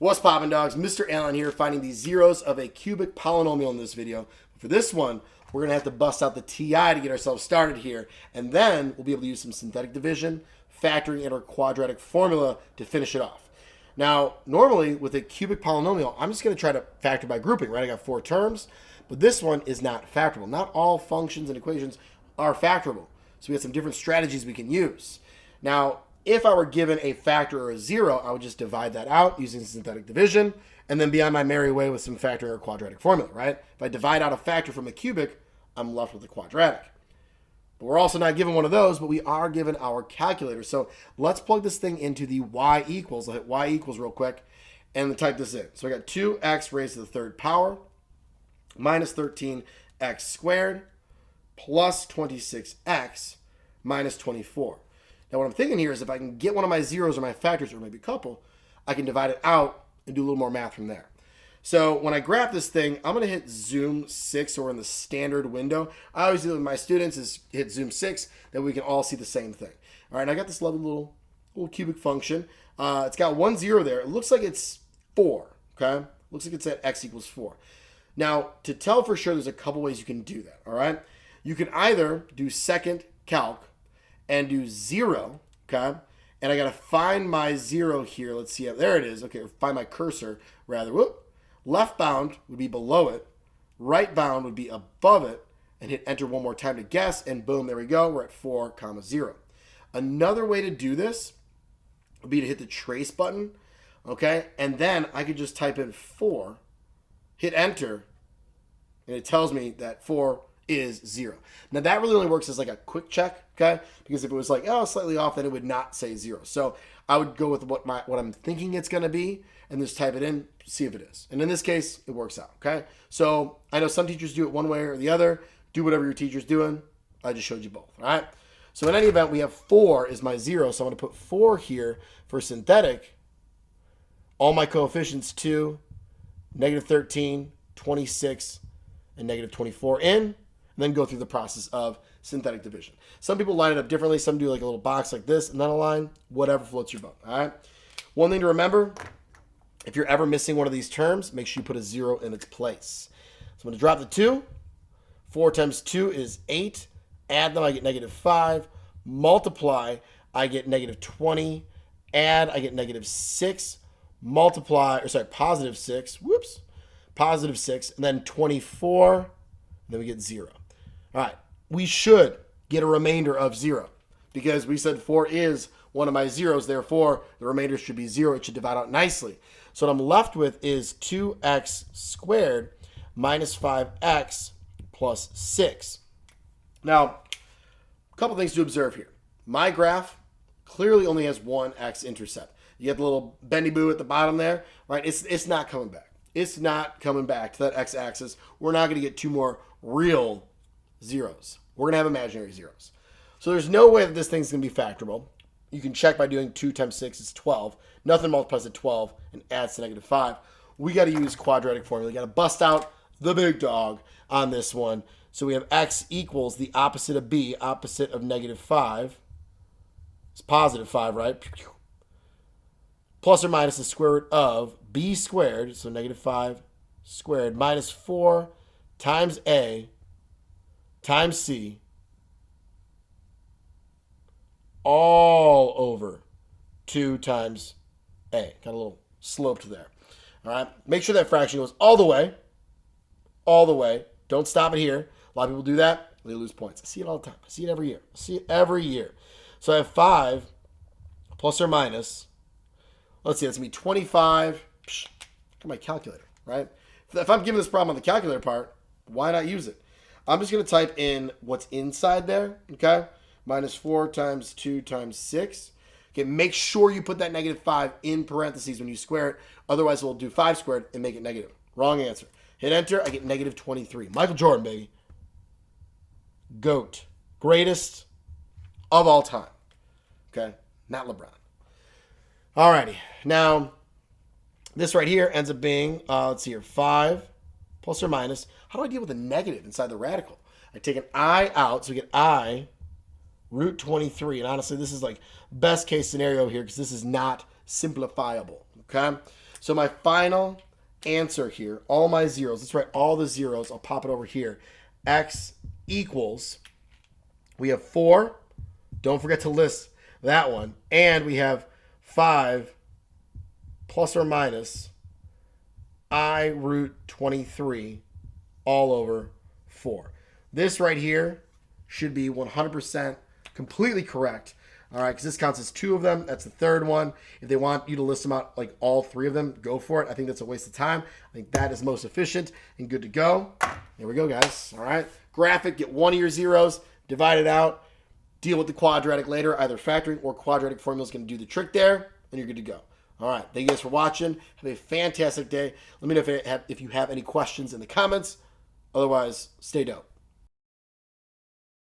What's poppin', dogs? Mr. Allen here, finding the zeros of a cubic polynomial in this video. For this one, we're going to have to bust out the TI to get ourselves started here, and then we'll be able to use some synthetic division, factoring in our quadratic formula to finish it off. Now, normally with a cubic polynomial, I'm just going to try to factor by grouping, right? I got 4 terms, but this one is not factorable. Not all functions and equations are factorable, so we have some different strategies we can use. Now, if I were given a factor or a zero, I would just divide that out using synthetic division and then be on my merry way with some factoring or quadratic formula, right? If I divide out a factor from a cubic, I'm left with a quadratic. But we're also not given one of those, but we are given our calculator. So let's plug this thing into the y equals. I'll hit y equals real quick and type this in. So I got 2x raised to the third power minus 13x squared plus 26x minus 24. Now, what I'm thinking here is if I can get one of my zeros or my factors, or maybe a couple, I can divide it out and do a little more math from there. So when I grab this thing, I'm going to hit zoom 6, or in the standard window. I always do with my students is hit zoom 6, that we can all see the same thing. All right, and I got this lovely little cubic function. It's got 1 0 there. It looks like it's 4, okay? Looks like it's at x equals 4. Now, to tell for sure, there's a couple ways you can do that, all right? You can either do second calc and do 0, okay? And I got to find my 0 here. Let's see. There it is. Okay, find my cursor, rather. Whoop. Left bound would be below it. Right bound would be above it. And hit enter one more time to guess. And boom, there we go. We're at 4, 0. Another way to do this would be to hit the trace button, okay? And then I could just type in 4, hit enter, and it tells me that 4 is 0. Now that really only works as like a quick check, okay? Because if it was like, oh, slightly off, then it would not say 0. So I would go with what I'm thinking it's going to be and just type it in, see if it is. And in this case, it works out, okay? So I know some teachers do it one way or the other. Do whatever your teacher's doing. I just showed you both, all right? So in any event, we have 4 is my 0. So I'm going to put 4 here for synthetic. All my coefficients 2, negative 13, 26, and negative 24 in. And then go through the process of synthetic division. Some people line it up differently. Some do like a little box like this and then a line. Whatever floats your boat. All right. One thing to remember, if you're ever missing one of these terms, make sure you put a 0 in its place. So I'm going to drop the 2. 4 times 2 is 8. Add them, I get negative 5. Multiply, I get negative 20. Add, I get negative 6. Multiply, positive 6. Whoops. Positive 6. And then 24. And then we get 0. All right, we should get a remainder of 0 because we said 4 is one of my zeros. Therefore, the remainder should be 0. It should divide out nicely. So what I'm left with is 2x squared minus 5x plus 6. Now, a couple things to observe here. My graph clearly only has one x-intercept. You get the little bendy boo at the bottom there, right? It's not coming back. It's not coming back to that x-axis. We're not going to get 2 more real zeros. We're going to have imaginary zeros. So there's no way that this thing's going to be factorable. You can check by doing 2 times 6 is 12. Nothing multiplies to 12 and adds to negative 5. We got to use quadratic formula. We got to bust out the big dog on this one. So we have x equals the opposite of b, opposite of negative 5. It's positive 5, right? Plus or minus the square root of b squared, so negative 5 squared, minus 4 times a times c all over 2 times a. Got a little slope to there. All right. Make sure that fraction goes all the way. All the way. Don't stop it here. A lot of people do that. They lose points. I see it all the time. I see it every year. I see it every year. So I have 5 plus or minus. Let's see. That's going to be 25. Look at my calculator, right? If I'm giving this problem on the calculator part, why not use it? I'm just going to type in what's inside there, okay? Minus 4 times 2 times 6. Okay, make sure you put that negative 5 in parentheses when you square it. Otherwise, we'll do 5 squared and make it negative. Wrong answer. Hit enter. I get negative 23. Michael Jordan, baby. GOAT. Greatest of all time. Okay? Not LeBron. Alrighty. Now, this right here ends up being, let's see here, 5 plus or minus. How do I deal with a negative inside the radical? I take an I out, so we get I root 23. And honestly, this is like best case scenario here because this is not simplifiable, okay? So my final answer here, all my zeros, let's write all the zeros. I'll pop it over here. X equals, we have 4. Don't forget to list that one. And we have 5 plus or minus I root 23 all over 4. This right here should be 100% completely correct. All right, because this counts as 2 of them. That's the third one. If they want you to list them out, like all 3 of them, go for it. I think that's a waste of time. I think that is most efficient and good to go. There we go, guys. All right. Graphic, get one of your zeros, divide it out, deal with the quadratic later. Either factoring or quadratic formula is going to do the trick there, and you're good to go. All right. Thank you guys for watching. Have a fantastic day. Let me know if you have any questions in the comments. Otherwise, stay dope.